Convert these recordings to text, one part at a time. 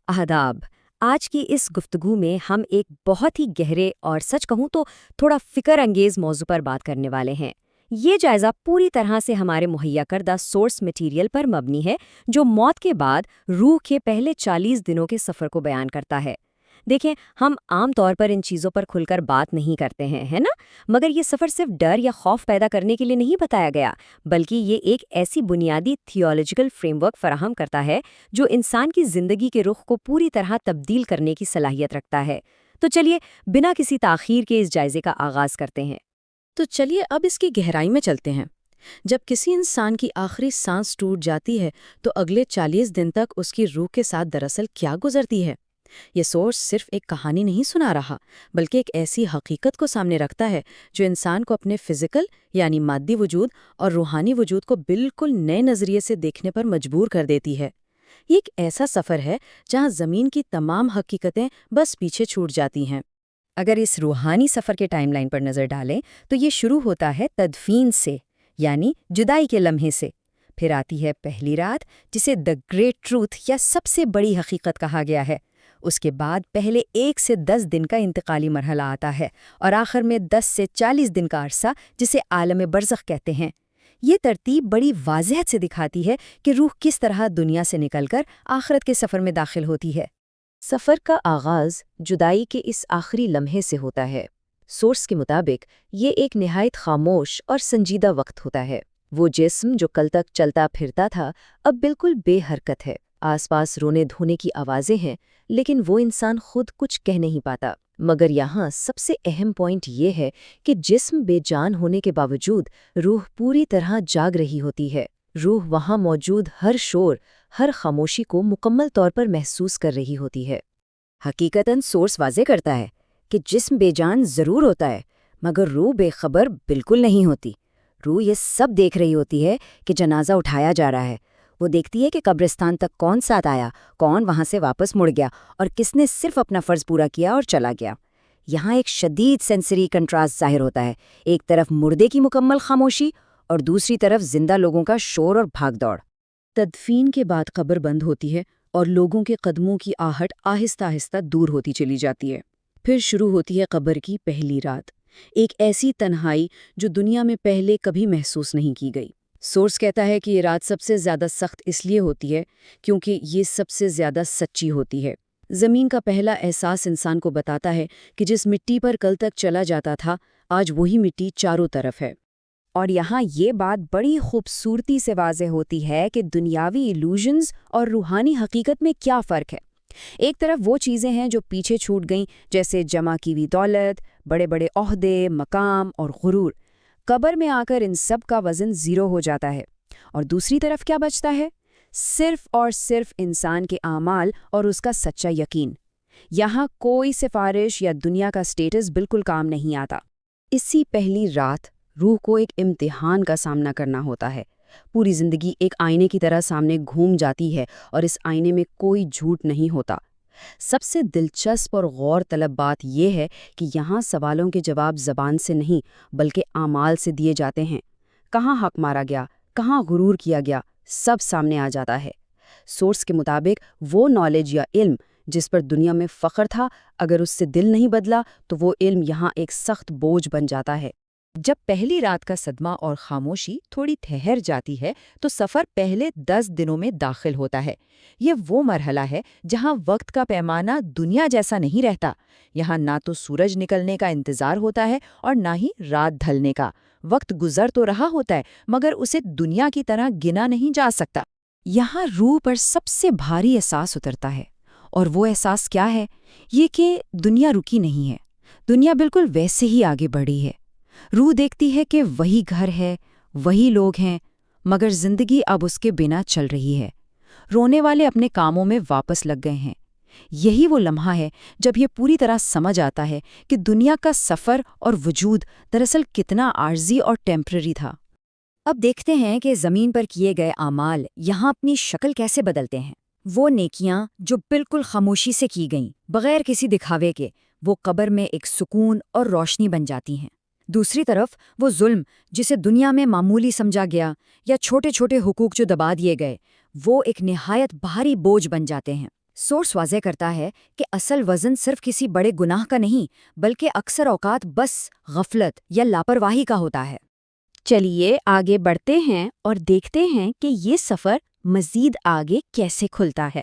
आदाब। आज की इस गुफ्तगू में हम एक बहुत ही गहरे और सच कहूँ तो थोड़ा फिक्र अंगेज मौजू पर बात करने वाले हैं। ये जायज़ा पूरी तरह से हमारे मुहैया करदा सोर्स मटेरियल पर मबनी है, जो मौत के बाद रूह के पहले 40 दिनों के सफ़र को बयान करता है। देखें, हम आम तौर पर इन चीज़ों पर खुलकर बात नहीं करते हैं, है ना? मगर ये सफ़र सिर्फ डर या खौफ पैदा करने के लिए नहीं बताया गया, बल्कि ये एक ऐसी बुनियादी थियोलॉजिकल फ्रेमवर्क फराहम करता है जो इंसान की ज़िंदगी के रुख को पूरी तरह तब्दील करने की सलाहियत रखता है। तो चलिए, बिना किसी ताख़ीर के इस जायज़े का आगाज़ करते हैं। तो चलिए अब इसकी गहराई में चलते हैं। जब किसी इंसान की आखिरी सांस टूट जाती है तो अगले 40 दिन तक उसकी रूह के साथ दरअसल क्या गुजरती है। ये सोर्स सिर्फ एक कहानी नहीं सुना रहा, बल्कि एक ऐसी हकीकत को सामने रखता है जो इंसान को अपने फिजिकल यानी मादी वजूद और रूहानी वजूद को बिल्कुल नए नजरिए से देखने पर मजबूर कर देती है। ये एक ऐसा सफ़र है जहाँ ज़मीन की तमाम हकीकतें बस पीछे छूट जाती हैं। अगर इस रूहानी सफ़र के टाइमलाइन पर नज़र डालें तो ये शुरू होता है तदफीन से, यानी जुदाई के लम्हे से। फिर आती है पहली रात, जिसे द ग्रेट ट्रूथ या सबसे बड़ी हकीकत कहा गया है। उसके बाद पहले 1 से 10 दिन का इंतकाली मरहला आता है, और आखिर में 10 से 40 दिन का अरसा, जिसे आलम बरज़ख कहते हैं। ये तरतीब बड़ी वाज़ेहत से दिखाती है कि रूह किस तरह दुनिया से निकलकर आखिरत के सफ़र में दाखिल होती है। सफ़र का आगाज़ जुदाई के इस आखिरी लम्हे से होता है। सोर्स के मुताबिक ये एक निहायत खामोश और संजीदा वक्त होता है। वो जिस्म जो कल तक चलता फिरता था अब बिल्कुल बेहरकत है। आसपास रोने धोने की आवाज़ें हैं, लेकिन वो इंसान खुद कुछ कह नहीं पाता। मगर यहाँ सबसे अहम पॉइंट ये है कि जिस्म बेजान होने के बावजूद रूह पूरी तरह जाग रही होती है। रूह वहाँ मौजूद हर शोर, हर खामोशी को मुकम्मल तौर पर महसूस कर रही होती है। हकीकतन सोर्स वाज़े करता है कि जिस्म बेजान ज़रूर होता है, मगर रूह बेखबर बिल्कुल नहीं होती। रूह ये सब देख रही होती है कि जनाजा उठाया जा रहा है। वो देखती है कि कब्रिस्तान तक कौन साथ आया, कौन वहाँ से वापस मुड़ गया, और किसने सिर्फ अपना फ़र्ज़ पूरा किया और चला गया। यहाँ एक शदीद सेंसरी कंट्रास्ट ज़ाहिर होता है। एक तरफ मुर्दे की मुकम्मल खामोशी और दूसरी तरफ जिंदा लोगों का शोर और भागदौड़। तदफीन के बाद कब्र बंद होती है और लोगों के कदमों की आहट आहिस्ता आहिस्ता दूर होती चली जाती है। फिर शुरू होती है कब्र की पहली रात, एक ऐसी तन्हाई जो दुनिया में पहले कभी महसूस नहीं की गई। सोर्स कहता है कि ये रात सबसे ज़्यादा सख्त इसलिए होती है क्योंकि ये सबसे ज़्यादा सच्ची होती है। ज़मीन का पहला एहसास इंसान को बताता है कि जिस मिट्टी पर कल तक चला जाता था, आज वही मिट्टी चारों तरफ है। और यहाँ ये बात बड़ी खूबसूरती से वाज़े होती है कि दुनियावी इल्यूजन्स और रूहानी हकीकत में क्या फ़र्क है। एक तरफ वो चीज़ें हैं जो पीछे छूट गईं, जैसे जमा की हुई दौलत, बड़े बड़े ओहदे, मकाम और गुरूर। कब्र में आकर इन सब का वज़न ज़ीरो हो जाता है। और दूसरी तरफ क्या बचता है? सिर्फ और सिर्फ इंसान के आमाल और उसका सच्चा यकीन। यहाँ कोई सिफारिश या दुनिया का स्टेटस बिल्कुल काम नहीं आता। इसी पहली रात रूह को एक इम्तिहान का सामना करना होता है। पूरी जिंदगी एक आईने की तरह सामने घूम जाती है और इस आईने में कोई झूठ नहीं होता। सबसे दिलचस्प और गौर तलब बात यह है कि यहाँ सवालों के जवाब ज़बान से नहीं बल्कि आमाल से दिए जाते हैं। कहाँ हक मारा गया, कहाँ गुरूर किया गया, सब सामने आ जाता है। सोर्स के मुताबिक वो नॉलेज या इल्म जिस पर दुनिया में फ़ख्र था, अगर उससे दिल नहीं बदला तो वो इल्म यहाँ एक सख्त बोझ बन जाता है। जब पहली रात का सदमा और खामोशी थोड़ी ठहर जाती है तो सफ़र पहले 10 दिनों में दाखिल होता है। ये वो मरहला है जहाँ वक्त का पैमाना दुनिया जैसा नहीं रहता। यहाँ ना तो सूरज निकलने का इंतज़ार होता है और ना ही रात ढलने का। वक्त गुजर तो रहा होता है, मगर उसे दुनिया की तरह गिना नहीं जा सकता। यहाँ रूह पर सबसे भारी एहसास उतरता है। और वो एहसास क्या है? ये कि दुनिया रुकी नहीं है। दुनिया बिल्कुल वैसे ही आगे बढ़ी है। रूह देखती है कि वही घर है, वही लोग हैं, मगर जिंदगी अब उसके बिना चल रही है। रोने वाले अपने कामों में वापस लग गए हैं। यही वो लम्हा है जब ये पूरी तरह समझ आता है कि दुनिया का सफ़र और वजूद दरअसल कितना आर्जी और टेम्पररी था। अब देखते हैं कि ज़मीन पर किए गए आमाल यहाँ अपनी शक्ल कैसे बदलते हैं। वो नेकियां जो बिल्कुल खामोशी से की गईं, बगैर किसी दिखावे के, वो कब्र में एक सुकून और रोशनी बन जाती हैं। दूसरी तरफ वो जुल्म जिसे दुनिया में मामूली समझा गया, या छोटे छोटे हुकूक जो दबा दिए गए, वो एक निहायत भारी बोझ बन जाते हैं। سورس واضح کرتا ہے کہ اصل وزن صرف کسی بڑے گناہ کا نہیں بلکہ اکثر اوقات بس غفلت یا لاپرواہی کا ہوتا ہے۔ چلیے آگے بڑھتے ہیں اور دیکھتے ہیں کہ یہ سفر مزید آگے کیسے کھلتا ہے۔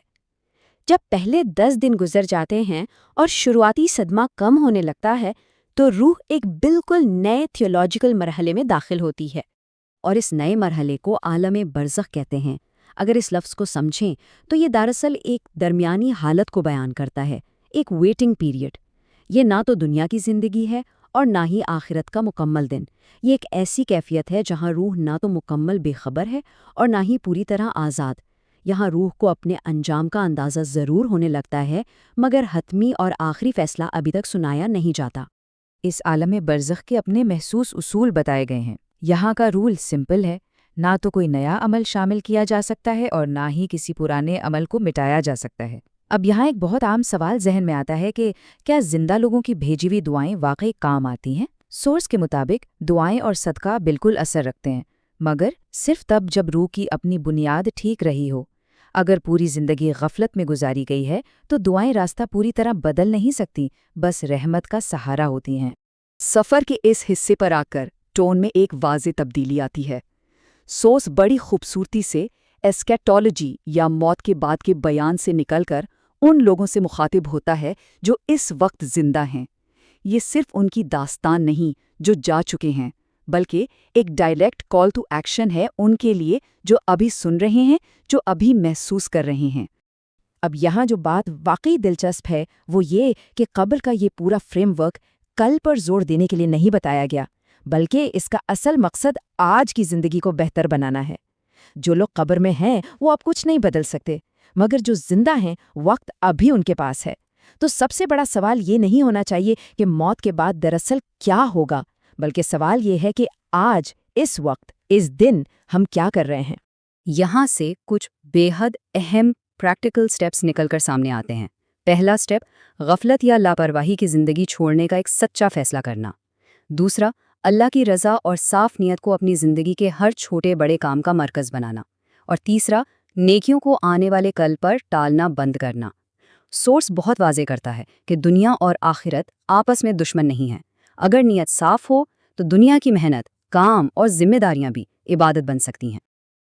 جب پہلے 10 دن گزر جاتے ہیں اور شروعاتی صدمہ کم ہونے لگتا ہے تو روح ایک بالکل نئے تھیولوجیکل مرحلے میں داخل ہوتی ہے، اور اس نئے مرحلے کو عالم برزخ کہتے ہیں۔ اگر اس لفظ کو سمجھیں تو یہ دراصل ایک درمیانی حالت کو بیان کرتا ہے، ایک ویٹنگ پیریڈ۔ یہ نہ تو دنیا کی زندگی ہے اور نہ ہی آخرت کا مکمل دن۔ یہ ایک ایسی کیفیت ہے جہاں روح نہ تو مکمل بے خبر ہے اور نہ ہی پوری طرح آزاد۔ یہاں روح کو اپنے انجام کا اندازہ ضرور ہونے لگتا ہے، مگر حتمی اور آخری فیصلہ ابھی تک سنایا نہیں جاتا۔ اس عالم برزخ کے اپنے محسوس اصول بتائے گئے ہیں۔ یہاں کا رول سمپل ہے، نہ تو کوئی نیا عمل شامل کیا جا سکتا ہے اور نہ ہی کسی پرانے عمل کو مٹایا جا سکتا ہے۔ اب یہاں ایک بہت عام سوال ذہن میں آتا ہے کہ کیا زندہ لوگوں کی بھیجی ہوئی دعائیں واقعی کام آتی ہیں؟ سورس کے مطابق دعائیں اور صدقہ بالکل اثر رکھتے ہیں، مگر صرف تب جب روح کی اپنی بنیاد ٹھیک رہی ہو۔ اگر پوری زندگی غفلت میں گزاری گئی ہے تو دعائیں راستہ پوری طرح بدل نہیں سکتی، بس رحمت کا سہارا ہوتی ہیں۔ سفر کے اس حصے پر آ کر ٹون میں ایک واضح تبدیلی آتی ہے۔ سورس بڑی خوبصورتی سے ایسکیٹالوجی یا موت کے بعد کے بیان سے نکل کر ان لوگوں سے مخاطب ہوتا ہے جو اس وقت زندہ ہیں۔ یہ صرف ان کی داستان نہیں جو جا چکے ہیں، بلکہ ایک ڈائریکٹ کال ٹو ایکشن ہے ان کے لیے جو ابھی سن رہے ہیں، جو ابھی محسوس کر رہے ہیں۔ اب یہاں جو بات واقعی دلچسپ ہے وہ یہ کہ قبر کا یہ پورا فریم ورک کل پر زور دینے کے لیے نہیں بتایا گیا، بلکہ اس کا اصل مقصد آج کی زندگی کو بہتر بنانا ہے۔ جو لوگ قبر میں ہیں وہ اب کچھ نہیں بدل سکتے، مگر جو زندہ ہیں وقت ابھی ان کے پاس ہے۔ تو سب سے بڑا سوال یہ نہیں ہونا چاہیے کہ موت کے بعد دراصل کیا ہوگا، بلکہ سوال یہ ہے کہ آج، اس وقت، اس دن ہم کیا کر رہے ہیں۔ یہاں سے کچھ بے حد اہم پریکٹیکل سٹیپس نکل کر سامنے آتے ہیں۔ پہلا سٹیپ، غفلت یا لاپرواہی کی زندگی چھوڑنے کا ایک سچا فیصلہ کرنا۔ دوسرا، اللہ کی رضا اور صاف نیت کو اپنی زندگی کے ہر چھوٹے بڑے کام کا مرکز بنانا۔ اور تیسرا، نیکیوں کو آنے والے کل پر ٹالنا بند کرنا۔ سورس بہت واضح کرتا ہے کہ دنیا اور آخرت آپس میں دشمن نہیں ہیں۔ اگر نیت صاف ہو تو دنیا کی محنت، کام اور ذمہ داریاں بھی عبادت بن سکتی ہیں۔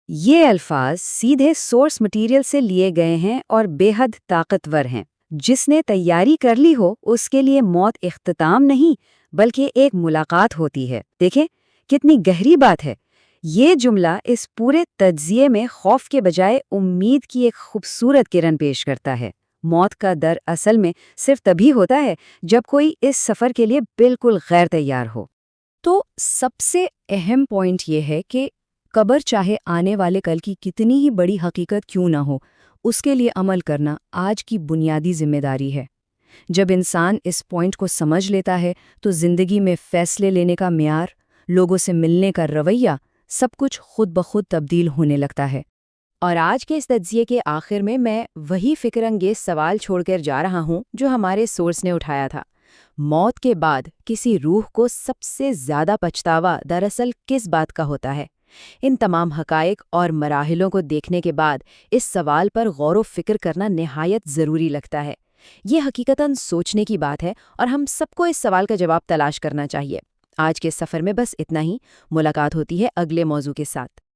یہ الفاظ سیدھے سورس مٹیریل سے لیے گئے ہیں اور بے حد طاقتور ہیں۔ جس نے تیاری کر لی ہو اس کے لیے موت اختتام نہیں بلکہ ایک ملاقات ہوتی ہے۔ دیکھیں کتنی گہری بات ہے۔ یہ جملہ اس پورے تجزیے میں خوف کے بجائے امید کی ایک خوبصورت کرن پیش کرتا ہے۔ موت کا ڈر اصل میں صرف تبھی ہوتا ہے جب کوئی اس سفر کے لیے بالکل غیر تیار ہو۔ تو سب سے اہم پوائنٹ یہ ہے کہ قبر چاہے آنے والے کل کی کتنی ہی بڑی حقیقت کیوں نہ ہو، اس کے لیے عمل کرنا آج کی بنیادی ذمہ داری ہے۔ جب انسان اس پوائنٹ کو سمجھ لیتا ہے تو زندگی میں فیصلے لینے کا معیار، لوگوں سے ملنے کا رویہ، سب کچھ خود بخود تبدیل ہونے لگتا ہے۔ اور آج کے اس تجزیے کے آخر میں وہی فکر انگیز سوال چھوڑ کر جا رہا ہوں جو ہمارے سورس نے اٹھایا تھا۔ موت کے بعد کسی روح کو سب سے زیادہ پچھتاوا دراصل کس بات کا ہوتا ہے؟ ان تمام حقائق اور مراحلوں کو دیکھنے کے بعد اس سوال پر غور و فکر کرنا نہایت ضروری لگتا ہے۔ یہ حقیقتاً سوچنے کی بات ہے اور ہم سب کو اس سوال کا جواب تلاش کرنا چاہیے۔ آج کے سفر میں بس اتنا ہی۔ ملاقات ہوتی ہے اگلے موضوع کے ساتھ۔